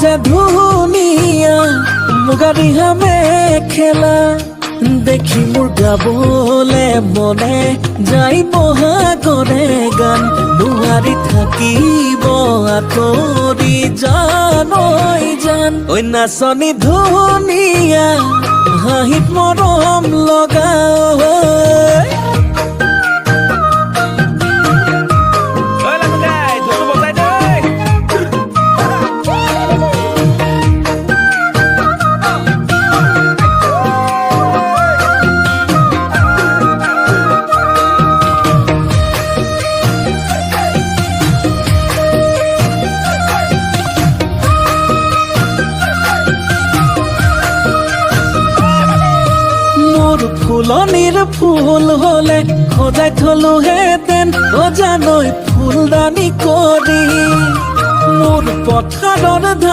যে ধুনীয়া মুগা ৰিহা মেখেলা দেখি মোৰ গাবলে মনে যাই বহাগৰে গান নোৱাৰি থাকিব আঁতৰি জানৈ জান ঐ নাচনী ধুনীয়া হাঁহিত মৰম লগা ফুলনিৰ ফুল হলে সজাই থলো হেতেন অজানৈ ফুলদানি কৰি মোৰ পথাৰৰ